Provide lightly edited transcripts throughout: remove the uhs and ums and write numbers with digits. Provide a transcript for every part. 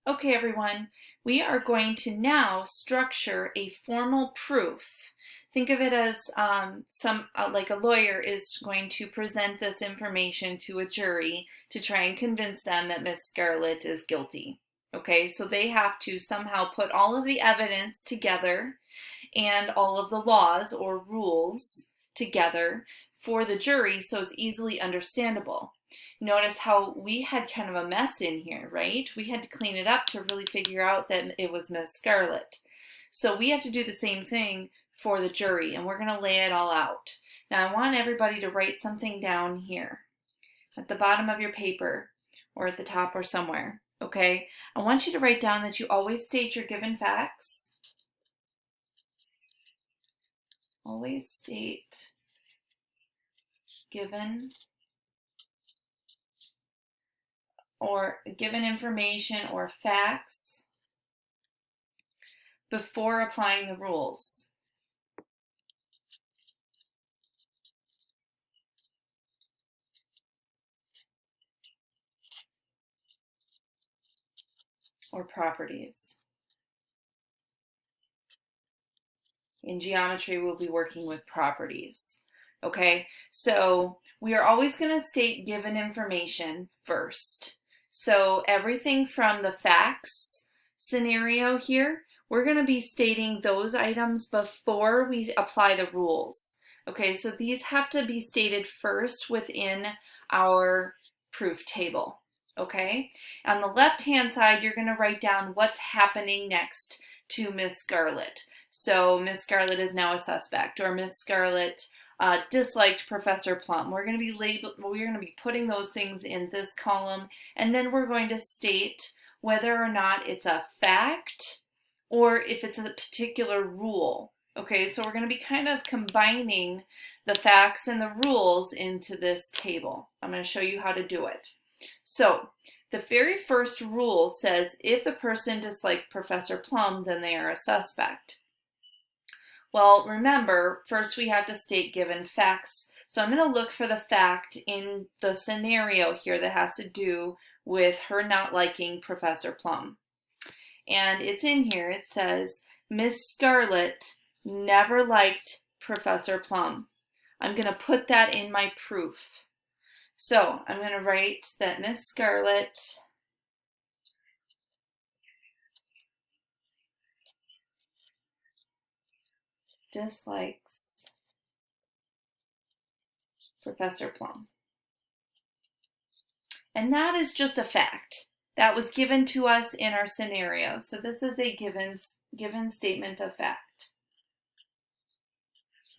Okay, everyone, we are going to now structure a formal proof. Think of it as like a lawyer is going to present this information to a jury to try and convince them that Miss Scarlett is guilty. Okay, so they have to somehow put all of the evidence together and all of the laws or rules together for the jury so it's easily understandable. Notice how we had kind of a mess in here, right? We had to clean it up to really figure out that it was Miss Scarlett. So we have to do the same thing for the jury, and we're going to lay it all out. Now I want everybody to write something down here at the bottom of your paper or at the top or somewhere, okay? I want you to write down that you always state your given facts. Always state given information or facts before applying the rules. Or properties. In geometry, we'll be working with properties. Okay, so we are always going to state given information first. So everything from the facts scenario here, we're going to be stating those items before we apply the rules. Okay, so these have to be stated first within our proof table. Okay, on the left-hand side, you're going to write down what's happening next to Miss Scarlett. So Miss Scarlett is now a suspect, or Miss Scarlett disliked Professor Plum. We're going to be putting those things in this column, and then we're going to state whether or not it's a fact or if it's a particular rule. Okay, so we're going to be kind of combining the facts and the rules into this table. I'm going to show you how to do it. So the very first rule says if the person disliked Professor Plum, then they are a suspect. Well, remember, first we have to state given facts. So I'm going to look for the fact in the scenario here that has to do with her not liking Professor Plum. And it's in here. It says, Miss Scarlett never liked Professor Plum. I'm going to put that in my proof. So I'm going to write that Miss Scarlett dislikes Professor Plum. And that is just a fact. That was given to us in our scenario. So this is a given statement of fact.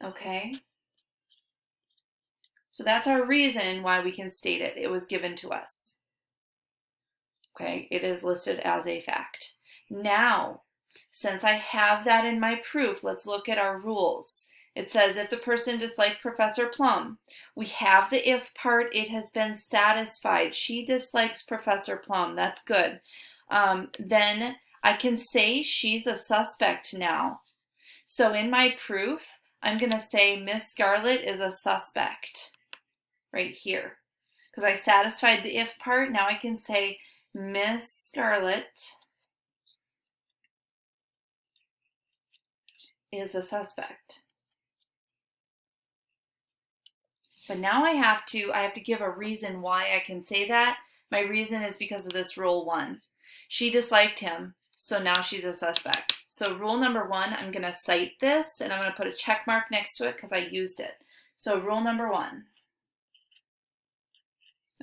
Okay? So that's our reason why we can state it. It was given to us. Okay? It is listed as a fact. Now, since I have that in my proof, let's look at our rules. It says if the person disliked Professor Plum, we have the if part, it has been satisfied. She dislikes Professor Plum. That's good. Then I can say she's a suspect now. So in my proof, I'm going to say Miss Scarlett is a suspect right here. Because I satisfied the if part, now I can say Miss Scarlett is a suspect. But now I have to give a reason why I can say that. My reason is because of this rule 1. She disliked him, so now she's a suspect. So rule number 1, I'm going to cite this, and I'm going to put a check mark next to it because I used it. So rule number 1.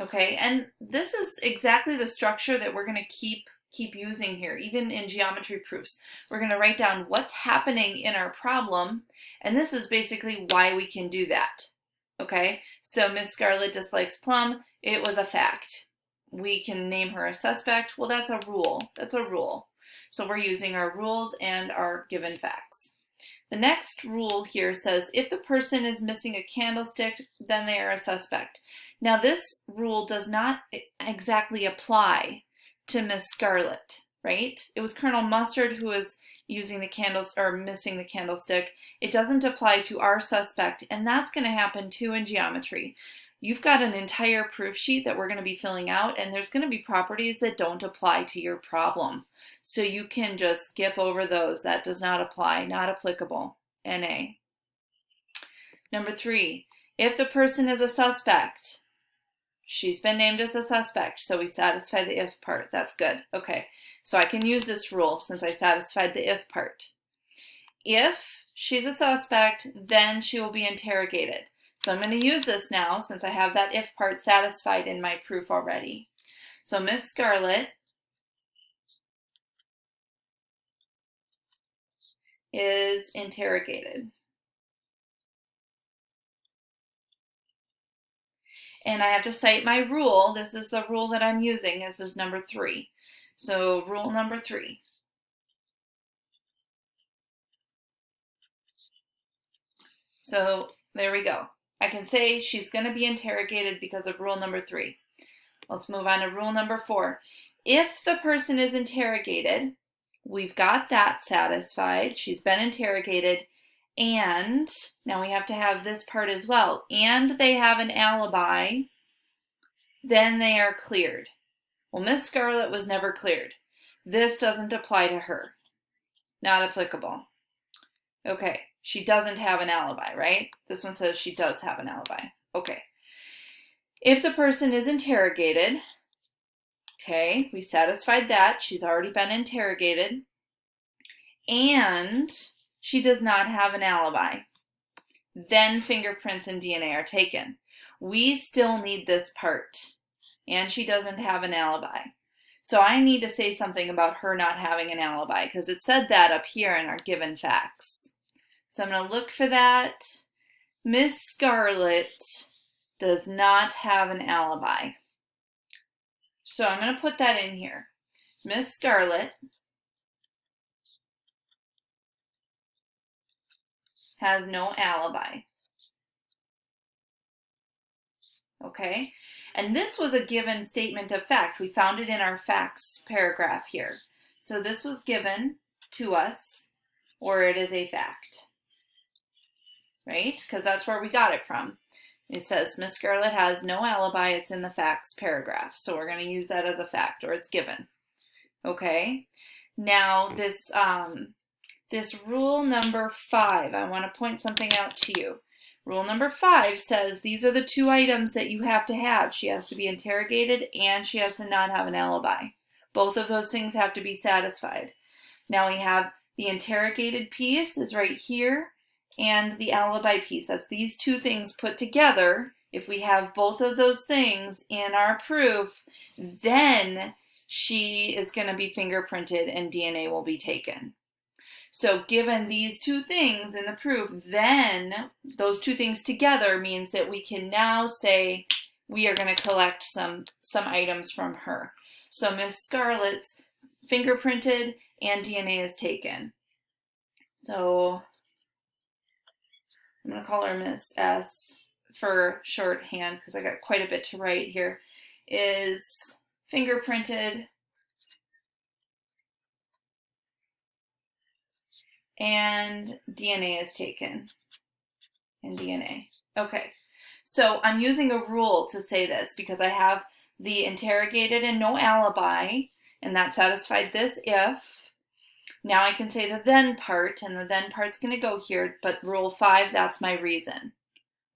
Okay, and this is exactly the structure that we're going to keep using here, even in geometry proofs. We're going to write down what's happening in our problem, and this is basically why we can do that. Okay, so Miss Scarlett dislikes Plum. It was a fact. We can name her a suspect. Well, that's a rule. That's a rule. So we're using our rules and our given facts. The next rule here says if the person is missing a candlestick, then they are a suspect. Now this rule does not exactly apply to Miss Scarlett, right? It was Colonel Mustard who was using the candles or missing the candlestick. It doesn't apply to our suspect, and that's going to happen too in geometry. you've got an entire proof sheet that we're going to be filling out, and there's going to be properties that don't apply to your problem. So you can just skip over those. That does not apply, not applicable. NA. Number 3, if the person is a suspect, she's been named as a suspect, so we satisfy the if part. That's good. Okay, so I can use this rule since I satisfied the if part. If she's a suspect, then she will be interrogated. So I'm going to use this now since I have that if part satisfied in my proof already. So Miss Scarlett is interrogated. And I have to cite my rule. This is the rule that I'm using. This is number 3. So rule number 3. So there we go. I can say she's going to be interrogated because of rule number 3. Let's move on to rule number 4. If the person is interrogated, we've got that satisfied. She's been interrogated. And now we have to have this part as well. And they have an alibi, then they are cleared. Well, Miss Scarlett was never cleared. This doesn't apply to her. Not applicable. Okay, she doesn't have an alibi, right? This one says she does have an alibi. Okay. If the person is interrogated, okay, we satisfied that. She's already been interrogated. And she does not have an alibi. Then fingerprints and DNA are taken. We still need this part. And she doesn't have an alibi. So I need to say something about her not having an alibi because it said that up here in our given facts. So I'm going to look for that. Miss Scarlett does not have an alibi. So I'm going to put that in here. Miss Scarlett has no alibi. Okay? And this was a given statement of fact. We found it in our facts paragraph here. So this was given to us, or it is a fact. Right? Because that's where we got it from. It says Miss Scarlett has no alibi. It's in the facts paragraph. So we're going to use that as a fact, or it's given. Okay? Now this rule number 5, I want to point something out to you. Rule number 5 says these are the 2 items that you have to have. She has to be interrogated and she has to not have an alibi. Both of those things have to be satisfied. Now we have the interrogated piece is right here and the alibi piece. That's these 2 things put together. If we have both of those things in our proof, then she is going to be fingerprinted and DNA will be taken. So given these 2 things in the proof, then those 2 things together means that we can now say we are going to collect some items from her. So Miss Scarlett's fingerprinted and DNA is taken. So I'm going to call her Miss S for shorthand because I got quite a bit to write here. Is fingerprinted and DNA is taken. And DNA. Okay. So I'm using a rule to say this because I have the interrogated and no alibi, and that satisfied this if. Now I can say the then part, and the then part's going to go here, but rule 5, that's my reason.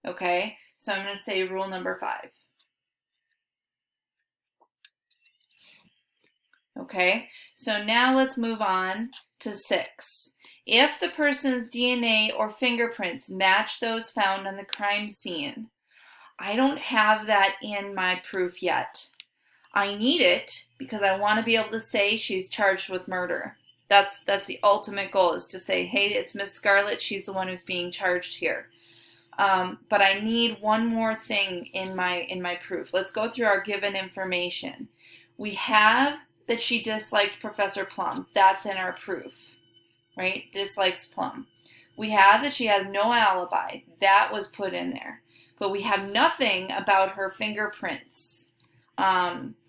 Okay? So I'm going to say rule number 5. Okay? So now let's move on to 6. If the person's DNA or fingerprints match those found on the crime scene, I don't have that in my proof yet. I need it because I want to be able to say she's charged with murder. That's the ultimate goal, is to say, hey, it's Miss Scarlett, she's the one who's being charged here. But I need one more thing in my proof. Let's go through our given information. We have that she disliked Professor Plum. That's in our proof. Right? Dislikes Plum. We have that she has no alibi. That was put in there. But we have nothing about her fingerprints.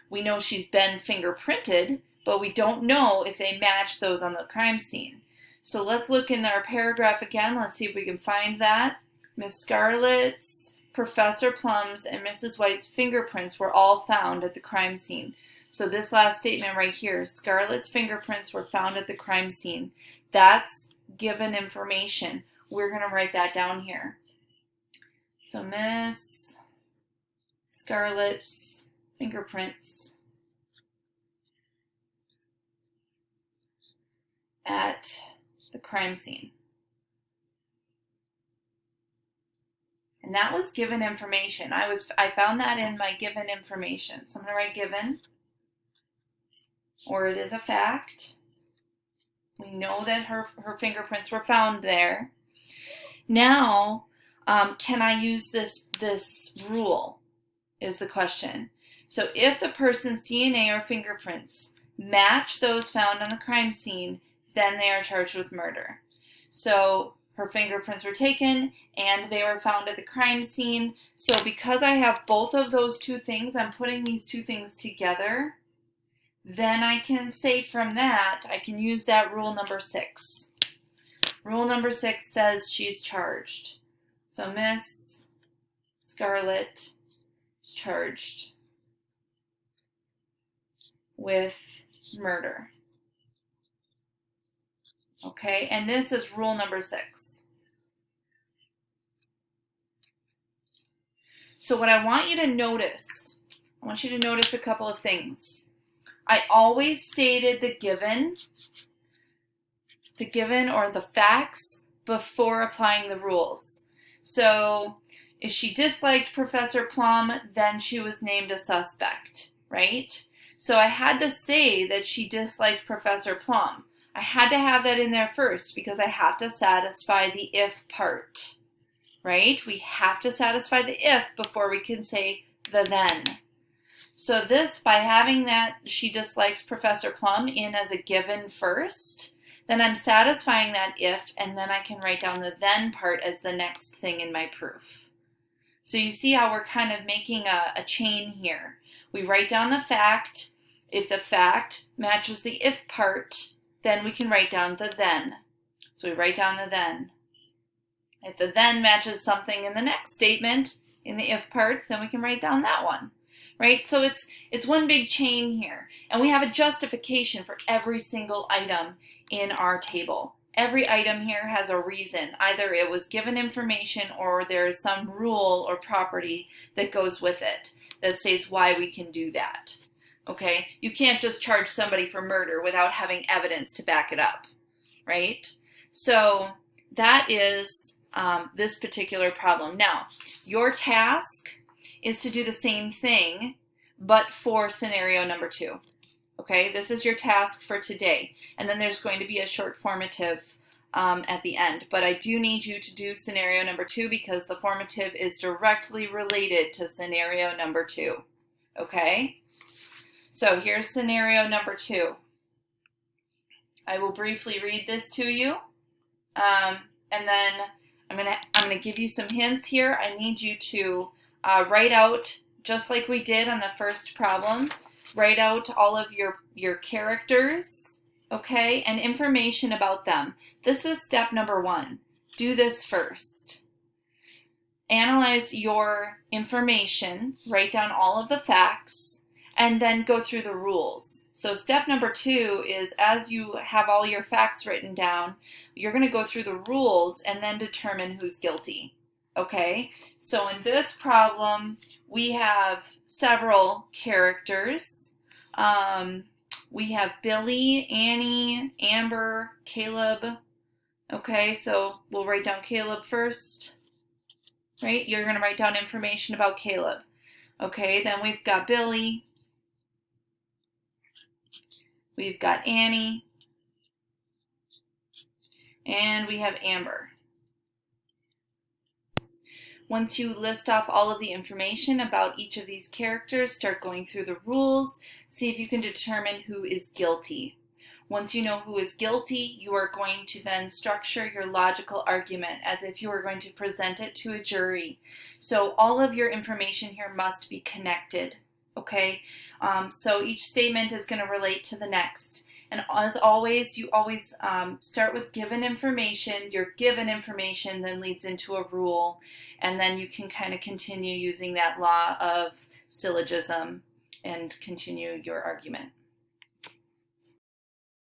We know she's been fingerprinted, but we don't know if they match those on the crime scene. So let's look in our paragraph again. Let's see if we can find that. Miss Scarlett's Professor Plum's and Mrs. White's fingerprints were all found at the crime scene. So this last statement right here, Scarlett's fingerprints were found at the crime scene. That's given information. We're going to write that down here. So Miss Scarlett's fingerprints at the crime scene. And that was given information. I found that in my given information. So I'm going to write given, or it is a fact. We know that her fingerprints were found there. Now, can I use this rule is the question. So if the person's DNA or fingerprints match those found on the crime scene, then they are charged with murder. So her fingerprints were taken and they were found at the crime scene. So because I have both of those two things, I'm putting these two things together. Then I can say from that, I can use that rule number 6. Rule number 6 says she's charged. So Miss Scarlett is charged with murder. Okay, and this is rule number 6. So what I want you to notice, I want you to notice a couple of things. I always stated the given or the facts before applying the rules. So if she disliked Professor Plum, then she was named a suspect, right? So I had to say that she disliked Professor Plum. I had to have that in there first because I have to satisfy the if part, right? We have to satisfy the if before we can say the then. So this, by having that she dislikes Professor Plum in as a given first, then I'm satisfying that if, and then I can write down the then part as the next thing in my proof. So you see how we're kind of making a chain here. We write down the fact. If the fact matches the if part, then we can write down the then. So we write down the then. If the then matches something in the next statement, in the if part, then we can write down that one. Right? So it's one big chain here. And we have a justification for every single item in our table. Every item here has a reason. Either it was given information or there's some rule or property that goes with it that states why we can do that. Okay? You can't just charge somebody for murder without having evidence to back it up. Right? So that is this particular problem. Now, your task is to do the same thing, but for scenario number 2. Okay, this is your task for today. And then there's going to be a short formative at the end. But I do need you to do scenario number 2 because the formative is directly related to scenario number 2. Okay, so here's scenario number 2. I will briefly read this to you. And then I'm gonna give you some hints here. I need you to write out, just like we did on the first problem, write out all of your characters, okay, and information about them. This is step number 1. Do this first. Analyze your information, write down all of the facts, and then go through the rules. So step number 2 is, as you have all your facts written down, you're going to go through the rules and then determine who's guilty. Okay, so in this problem, we have several characters. We have Billy, Annie, Amber, Caleb. Okay, so we'll write down Caleb first. Right, you're going to write down information about Caleb. Okay, then we've got Billy. We've got Annie. And we have Amber. Once you list off all of the information about each of these characters, start going through the rules, see if you can determine who is guilty. Once you know who is guilty, you are going to then structure your logical argument as if you were going to present it to a jury. So all of your information here must be connected, okay? So each statement is going to relate to the next. And as always, you always start with given information. Your given information then leads into a rule, and then you can kind of continue using that law of syllogism and continue your argument.